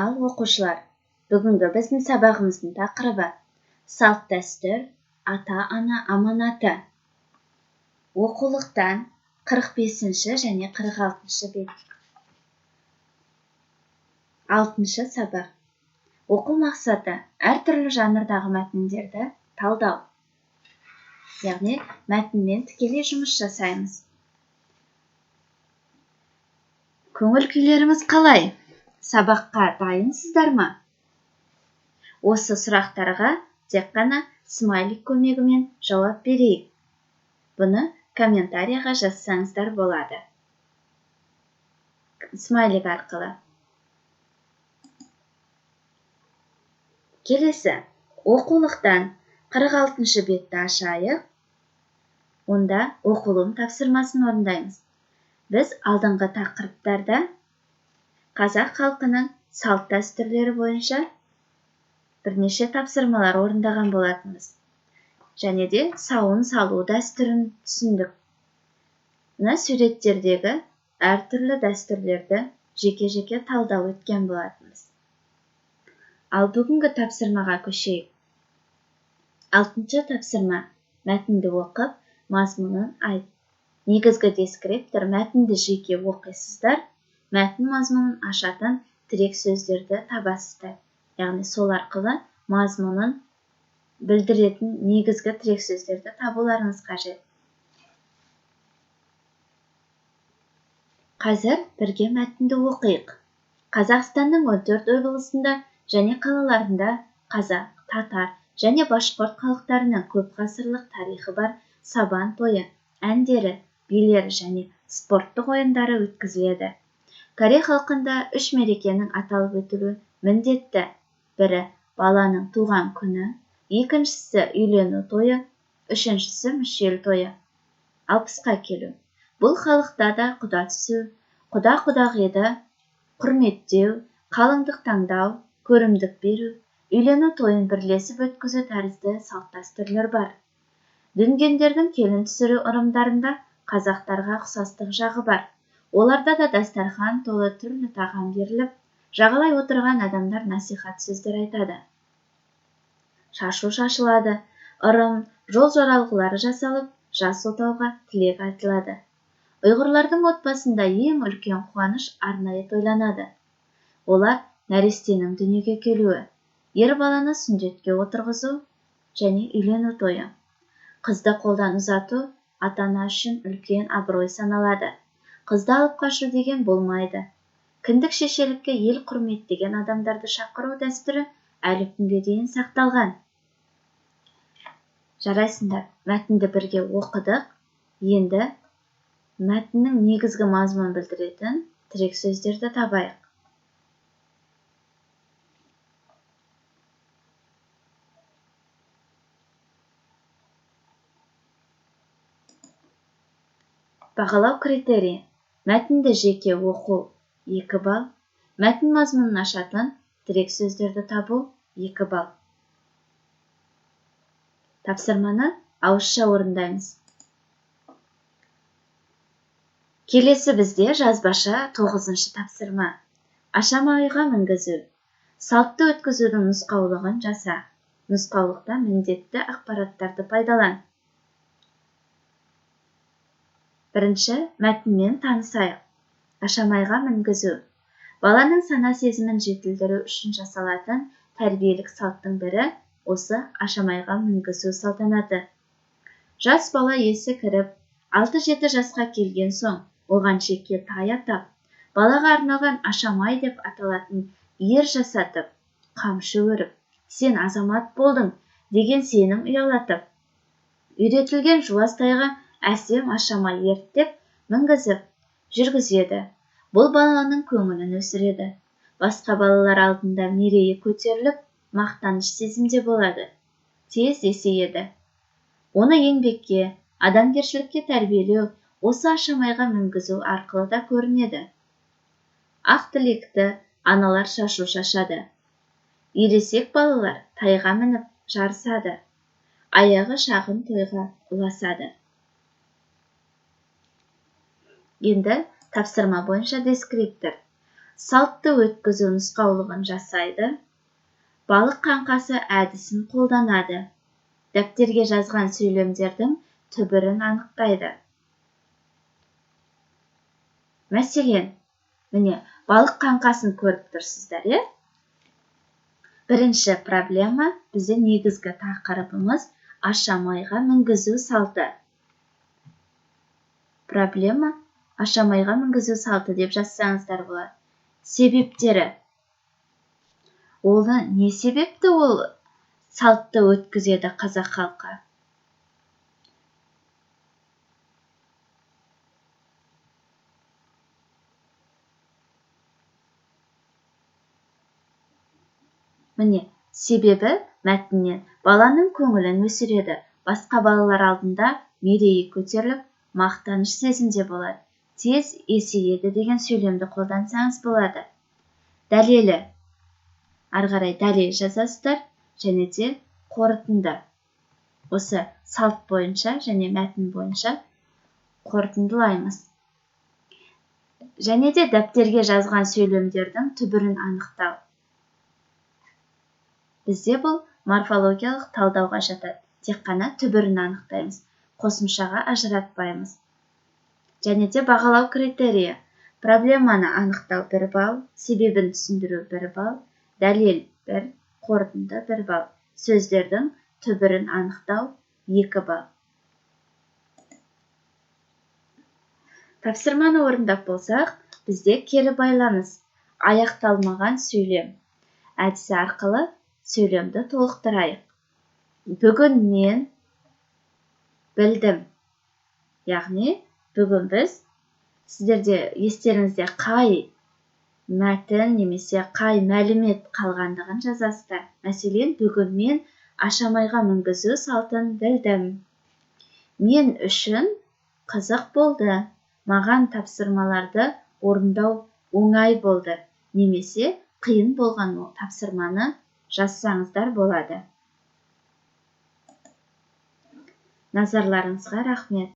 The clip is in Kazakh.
Ал оқушылар, бүгінгі біздің сабағымыздың тақырыбы салт дәстүр, ата-ана аманаты. Оқулықтан 45 және 46 бет. 6 сабақ. Оқу мақсаты әртүрлі жанрдағы мәтіндерді талдау. Яғни мәтінмен тікелей жұмыс жасаймыз. Көңіл күйлеріңіз қалай? Сабаққа дайынсыздар ма? Осы сұрақтарға тек қана смайлик көмегімен жауап берейік. Бұны комментарияға жазсаңыздар болады. Смайлик арқылы. Келесі, оқулықтан 46 бетті ашайық. Онда оқылым тапсырмасын орындаймыз. Біз алдыңғы тақырыптарда қазақ халқының салт дәстүрлері бойынша бірнеше тапсырмалар орындаған болатынбыз. Және де сауын салу дәстүрін түсіндік. Мына суреттердегі әртүрлі дәстүрлерді жеке-жеке талдау өткен болатынбыз. Ал бүгінгі тапсырмаға көшейік. 6 тапсырма. Мәтінді оқып, мазмұнын айт. Негізгі дескриптор мәтінді жеке оқисыздар, мәтін мазмұнын ашатын тірек сөздерді табасыздар. Яғни сол арқылы мазмұнын білдіретін негізгі тірек сөздерді табуларыңыз қажет. Қазір бірге мәтінді оқиық. Қазақстанның 14 облысында және қалаларында қазақ, татар және башқұрт халықтарының көп ғасырлық тарихы бар сабан тойы, әндері, билері және спорттық ойындары өткізіледі. Корей халқында 3 мерекенің аталып өтілуі міндетті. Бірі баланың туған күні, екіншісі үйлену тойы, үшіншісі мүшел тойы. 60-қа келу. Бұл халықта да құда түсу, құда-құдағиды құрметтеу, қалыңдық таңдау, көрімдік беру, үйлену тойын бірлесіп өткізу тәрізді салт дәстүрлер бар. Дүнгендердің келін түсіру ырымдарында қазақтарға ұқсастық жағы бар. Оларда да дастархан толы түрлі тағам беріліп, жағалай отырған адамдар насихат сөздер айтады. Шашу шашылады, ырым, жол жоралғылары жасалып, жас отауға тілек айтылады. Ұйғырлардың отбасында ең үлкен қуаныш арнайы тойланады. Олар нәрестенің дүниеге келуі, ер баланы сүндетке отырғызу және үйлену тойы. Қызды қолдан ұзату ата-ана үшін үлкен абырой саналады. Қызды алып қашу деген болмайды. Кіндік шешелікке ел құрметтеген адамдарды шақыру дәстүрі әлі күнге дейін сақталған. Жарайсыңдар, мәтінді бірге оқыдық. Енді мәтіннің негізгі мазмұнын білдіретін тірек сөздерді табайық. Бағалау критерийі. Мәтінді жеке оқу 2 балл, мәтін мазмұнын ашатын тірек сөздерді табу 2 балл. Тапсырманы ауызша орындаймыз. Келесі бізде жазбаша 9 тапсырма. Ашамайға мінгізу. Салтты өткізудің нұсқаулығын жаса. Нұсқаулықта міндетті ақпараттарды пайдалан. Бірінші, мәтінмен танысайық. Ашамайға мінгізу. Баланың сана сезімін жетілдіру үшін жасалатын тәрбиелік салттың бірі осы ашамайға мінгізу салтанаты. Жас бала есі кіріп, 6-7 жасқа келген соң, оған шекке тай атап, балаға арналған ашамай деп аталатын ер жасатып, қамшы өріп, сен азамат болдың деген сенім ұялатып, үйретілген жуас тайға әсем ашамай ерттеп, мінгізіп, жүргізеді. Бұл баланың көңілін өсіреді. Басқа балалар алдында мерейі көтеріліп, мақтаныш сезімде болады. Тез есейеді. Оны еңбекке, адамгершілікке тәрбиелеу осы ашамайға мінгізу арқылы да көрінеді. Ақ тілекті аналар шашу шашады. Ересек балалар тайға мініп жарысады. Аяғы шағын тойға ұласады. Енді тапсырма бойынша дескриптор. салтты өткізу нұсқаулығын жасайды. Балық қаңқасы әдісін қолданады. Дәптерге жазған сөйлемдердің түбірін анықтайды. Мәселен, міне, балық қаңқасын көріп тұрсыздар, е? Бірінші проблема, біздің негізгі тақырыбымыз ашамайға мінгізу салты. Проблема ашамайға мінгізу салты деп жазсаңыздар болады. Себептері. Оны не себепті ол салтты өткізеді қазақ халқы? Міне, себебі мәтіннен баланың көңілін өсіреді. Басқа балалар алдында мерейі көтеріліп, мақтаныш сезімде болады. Тез есейеді деген сөйлемді қолдансаңыз болады. Дәлелі. Ары қарай дәлел жазасыздар, және де қорытынды. Осы салт бойынша және мәтін бойынша қорытындылаймыз. Және де дәптерге жазған сөйлемдердің түбірін анықтау. Бізде бұл морфологиялық талдауға жатады. Тек қана түбірін анықтаймыз. Қосымшаға ажыратпаймыз. Және де бағалау критерийі. Проблеманы анықтау 1 балл, себебін түсіндіру 1 балл, дәлел 1, қорытынды 1 балл. Сөздердің түбірін анықтау 2 балл. Тапсырманы орындап болсақ, бізде кері байланыс, аяқталмаған сөйлем әдісі арқылы сөйлемді толықтырайық. Бүгін мен білдім. Яғни, бүгін біз, сіздерде естеріңізде қай мәтін немесе қай мәлімет қалғандығын жазасыздар. Мәселен, бүгін мен ашамайға мінгізу салтын білдім. Мен үшін қызық болды. Маған тапсырмаларды орындау оңай болды. Немесе қиын болған тапсырманы жазсаңыздар болады. Назарларыңызға рахмет.